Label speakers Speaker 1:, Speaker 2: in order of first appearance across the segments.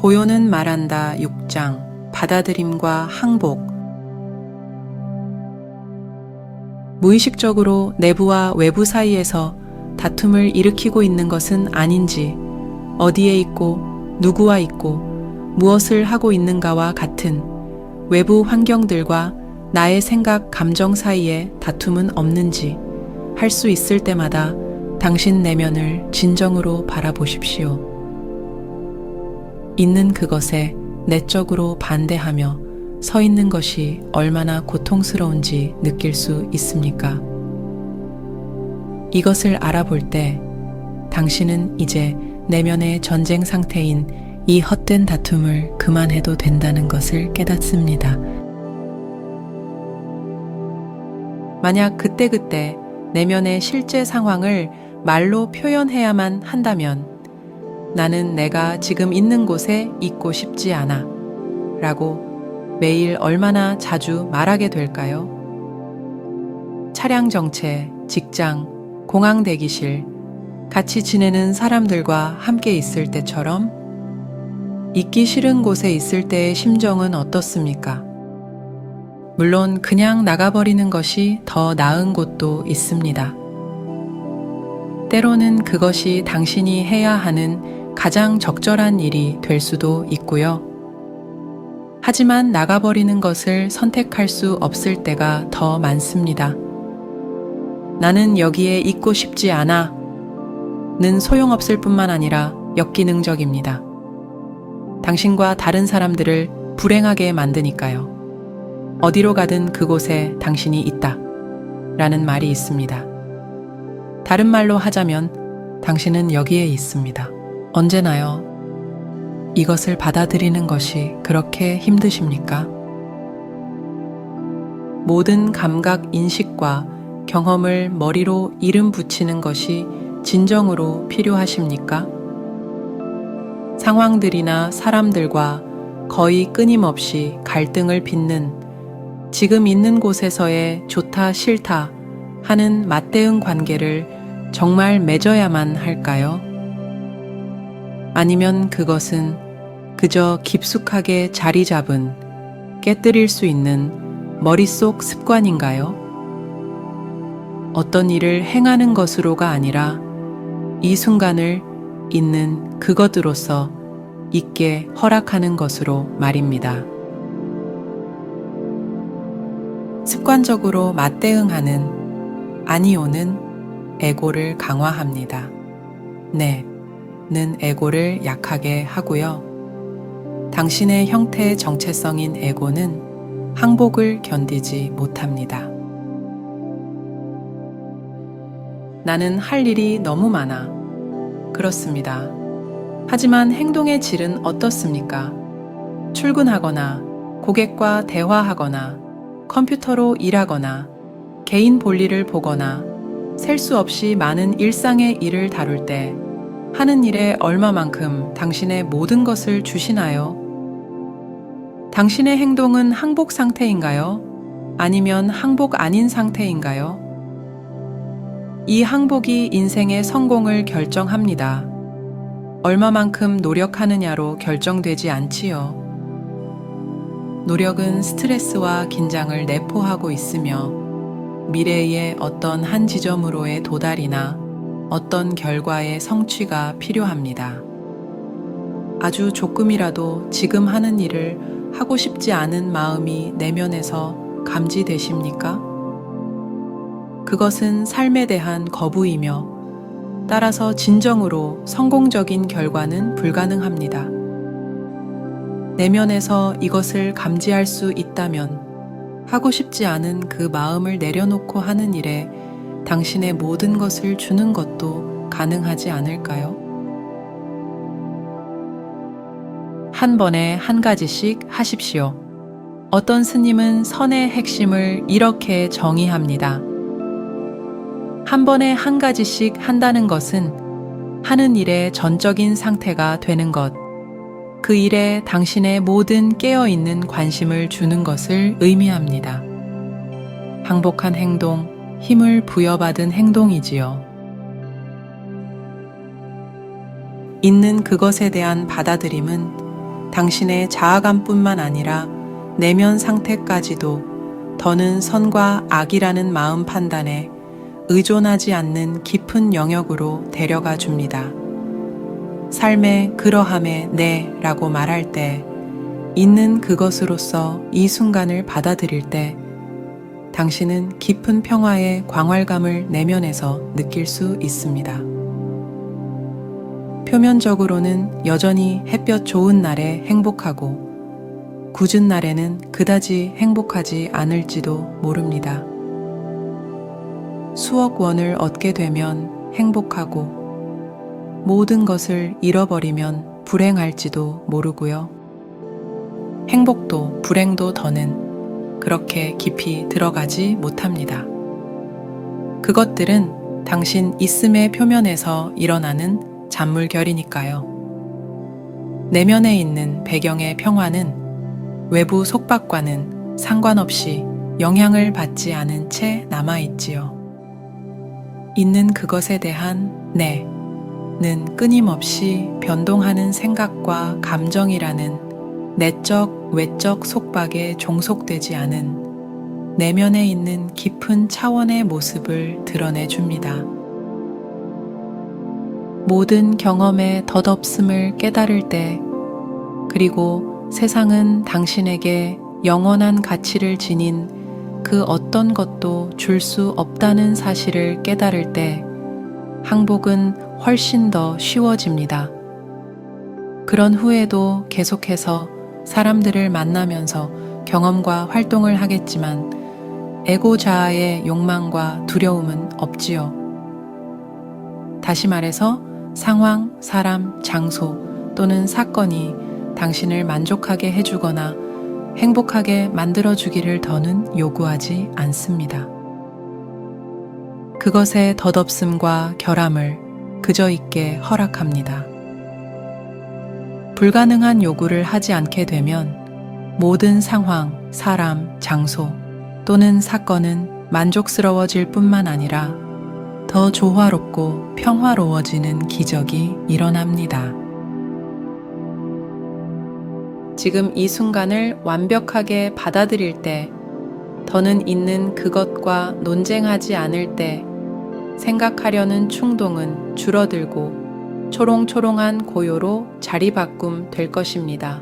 Speaker 1: 고요는 말한다 6장 받아들임과 항복. 무의식적으로 내부와 외부 사이에서 다툼을 일으키고 있는 것은 아닌지, 어디에 있고 누구와 있고 무엇을 하고 있는가와 같은 외부 환경들과 나의 생각, 감정 사이에 다툼은 없는지 할 수 있을 때마다 당신 내면을 진정으로 바라보십시오. 있는 그것에 내적으로 반대하며 서 있는 것이 얼마나 고통스러운지 느낄 수 있습니까? 이것을 알아볼 때 당신은 이제 내면의 전쟁 상태인 이 헛된 다툼을 그만해도 된다는 것을 깨닫습니다. 만약 그때그때 내면의 실제 상황을 말로 표현해야만 한다면 나는 내가 지금 있는 곳에 있고 싶지 않아 라고 매일 얼마나 자주 말하게 될까요? 차량 정체, 직장, 공항 대기실, 같이 지내는 사람들과 함께 있을 때처럼 있기 싫은 곳에 있을 때의 심정은 어떻습니까? 물론 그냥 나가버리는 것이 더 나은 곳도 있습니다. 때로는 그것이 당신이 해야 하는 가장 적절한 일이 될 수도 있고요. 하지만 나가버리는 것을 선택할 수 없을 때가 더 많습니다. 나는 여기에 있고 싶지 않아 는 소용없을 뿐만 아니라 역기능적입니다. 당신과 다른 사람들을 불행하게 만드니까요. 어디로 가든 그곳에 당신이 있다 라는 말이 있습니다. 다른 말로 하자면 당신은 여기에 있습니다. 언제나요. 이것을 받아들이는 것이 그렇게 힘드십니까? 모든 감각 인식과 경험을 머리로 이름 붙이는 것이 진정으로 필요하십니까? 상황들이나 사람들과 거의 끊임없이 갈등을 빚는 지금 있는 곳에서의 좋다 싫다 하는 맞대응 관계를 정말 맺어야만 할까요? 아니면 그것은 그저 깊숙하게 자리 잡은 깨뜨릴 수 있는 머릿속 습관인가요? 어떤 일을 행하는 것으로가 아니라 이 순간을 있는 그것으로서 있게 허락하는 것으로 말입니다. 습관적으로 맞대응하는 아니오는 에고를 강화합니다. 네, 는 에고를 약하게 하고요. 당신의 형태의 정체성인 에고는 항복을 견디지 못합니다. 나는 할 일이 너무 많아. 그렇습니다. 하지만 행동의 질은 어떻습니까? 출근하거나, 고객과 대화하거나, 컴퓨터로 일하거나, 개인 볼일을 보거나, 셀 수 없이 많은 일상의 일을 다룰 때 하는 일에 얼마만큼 당신의 모든 것을 주시나요? 당신의 행동은 항복 상태인가요? 아니면 항복 아닌 상태인가요? 이 항복이 인생의 성공을 결정합니다. 얼마만큼 노력하느냐로 결정되지 않지요. 노력은 스트레스와 긴장을 내포하고 있으며 미래의 어떤 한 지점으로의 도달이나 어떤 결과의 성취가 필요합니다. 아주 조금이라도 지금 하는 일을 하고 싶지 않은 마음이 내면에서 감지되십니까? 그것은 삶에 대한 거부이며 따라서 진정으로 성공적인 결과는 불가능합니다. 내면에서 이것을 감지할 수 있다면 하고 싶지 않은 그 마음을 내려놓고 하는 일에 당신의 모든 것을 주는 것도 가능하지 않을까요? 한 번에 한 가지씩 하십시오. 어떤 스님은 선의 핵심을 이렇게 정의합니다. 한 번에 한 가지씩 한다는 것은 하는 일의 전적인 상태가 되는 것, 그 일에 당신의 모든 깨어있는 관심을 주는 것을 의미합니다. 항복한 행동, 힘을 부여받은 행동이지요. 있는 그것에 대한 받아들임은 당신의 자아감뿐만 아니라 내면 상태까지도 더는 선과 악이라는 마음 판단에 의존하지 않는 깊은 영역으로 데려가 줍니다. 삶의 그러함에 네 라고 말할 때, 있는 그것으로서 이 순간을 받아들일 때, 당신은 깊은 평화의 광활감을 내면에서 느낄 수 있습니다. 표면적으로는 여전히 햇볕 좋은 날에 행복하고, 궂은 날에는 그다지 행복하지 않을지도 모릅니다. 수억 원을 얻게 되면 행복하고, 모든 것을 잃어버리면 불행할지도 모르고요. 행복도 불행도 더는 그렇게 깊이 들어가지 못합니다. 그것들은 당신 있음의 표면에서 일어나는 잔물결이니까요. 내면에 있는 배경의 평화는 외부 속박과는 상관없이 영향을 받지 않은 채 남아있지요. 있는 그것에 대한 는 끊임없이 변동하는 생각과 감정이라는 내적, 외적 속박에 종속되지 않은 내면에 있는 깊은 차원의 모습을 드러내줍니다. 모든 경험의 덧없음을 깨달을 때, 그리고 세상은 당신에게 영원한 가치를 지닌 그 어떤 것도 줄 수 없다는 사실을 깨달을 때, 항복은 훨씬 더 쉬워집니다. 그런 후에도 계속해서 사람들을 만나면서 경험과 활동을 하겠지만 에고 자아의 욕망과 두려움은 없지요. 다시 말해서 상황, 사람, 장소 또는 사건이 당신을 만족하게 해주거나 행복하게 만들어주기를 더는 요구하지 않습니다. 그것의 덧없음과 결함을 그저 있게 허락합니다. 불가능한 요구를 하지 않게 되면 모든 상황, 사람, 장소 또는 사건은 만족스러워질 뿐만 아니라 더 조화롭고 평화로워지는 기적이 일어납니다. 지금 이 순간을 완벽하게 받아들일 때, 더는 있는 그것과 논쟁하지 않을 때, 생각하려는 충동은 줄어들고 초롱초롱한 고요로 자리바꿈 될 것입니다.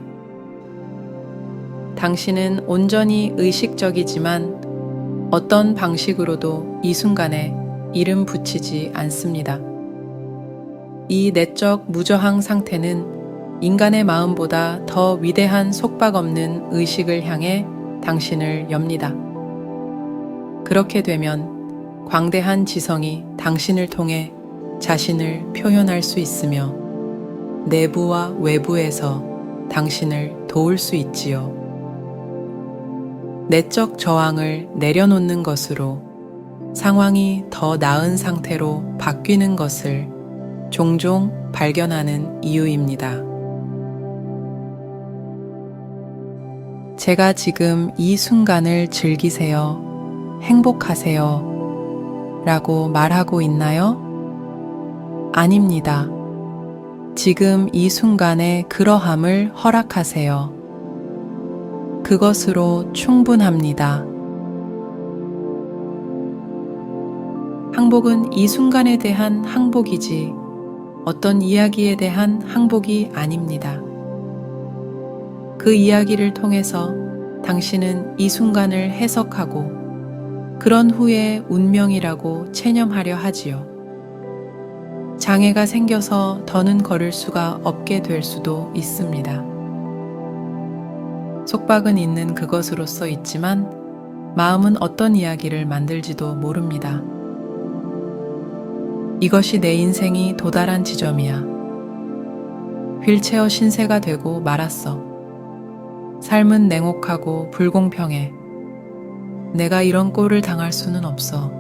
Speaker 1: 당신은 온전히 의식적이지만 어떤 방식으로도 이 순간에 이름 붙이지 않습니다. 이 내적 무저항 상태는 인간의 마음보다 더 위대한 속박 없는 의식을 향해 당신을 엽니다. 그렇게 되면 광대한 지성이 당신을 통해 자신을 표현할 수 있으며 내부와 외부에서 당신을 도울 수 있지요. 내적 저항을 내려놓는 것으로 상황이 더 나은 상태로 바뀌는 것을 종종 발견하는 이유입니다. 제가 지금 이 순간을 즐기세요. 행복하세요. 라고 말하고 있나요? 아닙니다. 지금 이 순간의 그러함을 허락하세요. 그것으로 충분합니다. 항복은 이 순간에 대한 항복이지 어떤 이야기에 대한 항복이 아닙니다. 그 이야기를 통해서 당신은 이 순간을 해석하고 그런 후에 운명이라고 체념하려 하지요. 장애가 생겨서 더는 걸을 수가 없게 될 수도 있습니다. 속박은 있는 그것으로서 있지만 마음은 어떤 이야기를 만들지도 모릅니다. 이것이 내 인생이 도달한 지점이야. 휠체어 신세가 되고 말았어. 삶은 냉혹하고 불공평해. 내가 이런 꼴을 당할 수는 없어.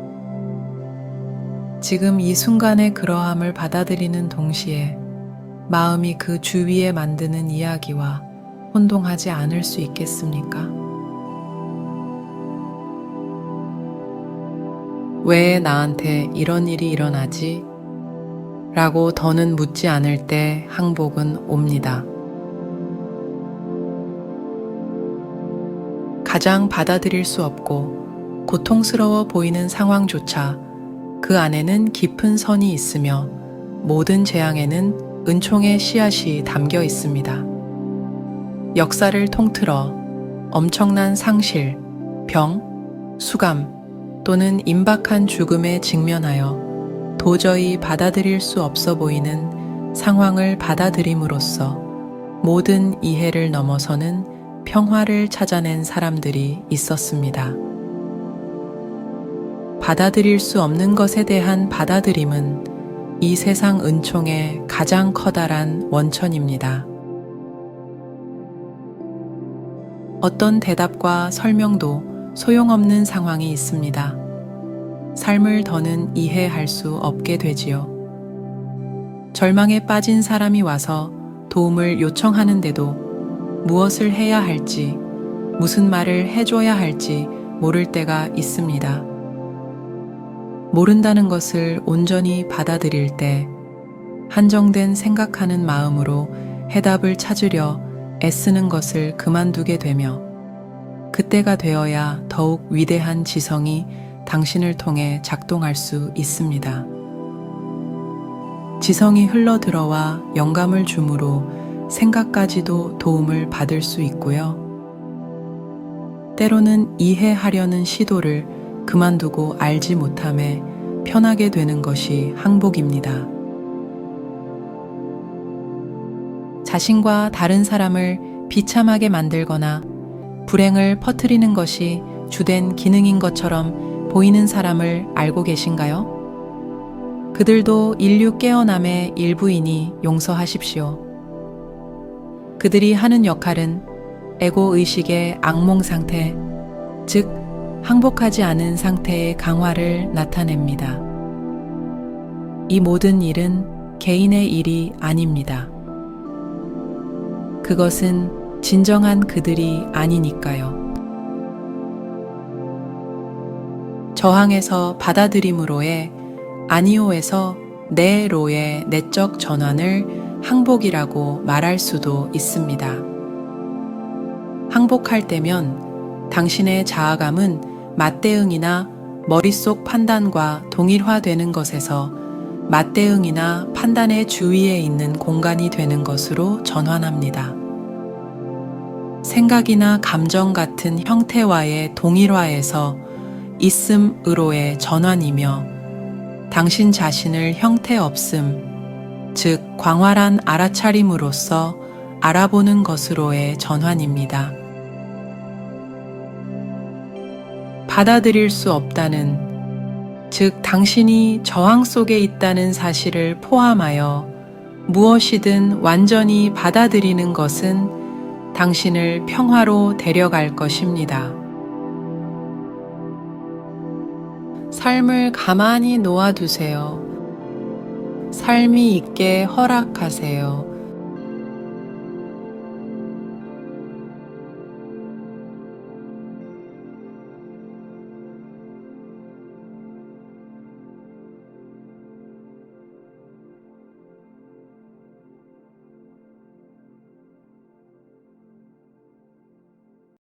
Speaker 1: 지금 이 순간의 그러함을 받아들이는 동시에 마음이 그 주위에 만드는 이야기와 혼동하지 않을 수 있겠습니까? 왜 나한테 이런 일이 일어나지? 라고 더는 묻지 않을 때 항복은 옵니다. 가장 받아들일 수 없고 고통스러워 보이는 상황조차 그 안에는 깊은 선이 있으며 모든 재앙에는 은총의 씨앗이 담겨 있습니다. 역사를 통틀어 엄청난 상실, 병, 수감 또는 임박한 죽음에 직면하여 도저히 받아들일 수 없어 보이는 상황을 받아들임으로써 모든 이해를 넘어서는 평화를 찾아낸 사람들이 있었습니다. 받아들일 수 없는 것에 대한 받아들임은 이 세상 은총의 가장 커다란 원천입니다. 어떤 대답과 설명도 소용없는 상황이 있습니다. 삶을 더는 이해할 수 없게 되지요. 절망에 빠진 사람이 와서 도움을 요청하는데도 무엇을 해야 할지, 무슨 말을 해줘야 할지 모를 때가 있습니다. 모른다는 것을 온전히 받아들일 때 한정된 생각하는 마음으로 해답을 찾으려 애쓰는 것을 그만두게 되며 그때가 되어야 더욱 위대한 지성이 당신을 통해 작동할 수 있습니다. 지성이 흘러들어와 영감을 주므로 생각까지도 도움을 받을 수 있고요. 때로는 이해하려는 시도를 그만두고 알지 못함에 편하게 되는 것이 항복입니다. 자신과 다른 사람을 비참하게 만들거나 불행을 퍼뜨리는 것이 주된 기능인 것처럼 보이는 사람을 알고 계신가요? 그들도 인류 깨어남의 일부이니 용서하십시오. 그들이 하는 역할은 에고 의식의 악몽 상태, 즉 항복하지 않은 상태의 강화를 나타냅니다. 이 모든 일은 개인의 일이 아닙니다. 그것은 진정한 그들이 아니니까요. 저항에서 받아들임으로의 아니오에서 네로의 내적 전환을 항복이라고 말할 수도 있습니다. 항복할 때면 당신의 자아감은 맞대응이나 머릿속 판단과 동일화되는 것에서 맞대응이나 판단의 주위에 있는 공간이 되는 것으로 전환합니다. 생각이나 감정 같은 형태와의 동일화에서 있음으로의 전환이며 당신 자신을 형태 없음, 즉 광활한 알아차림으로써 알아보는 것으로의 전환입니다. 받아들일 수 없다는, 즉 당신이 저항 속에 있다는 사실을 포함하여 무엇이든 완전히 받아들이는 것은 당신을 평화로 데려갈 것입니다. 삶을 가만히 놓아두세요. 삶이 있게 허락하세요.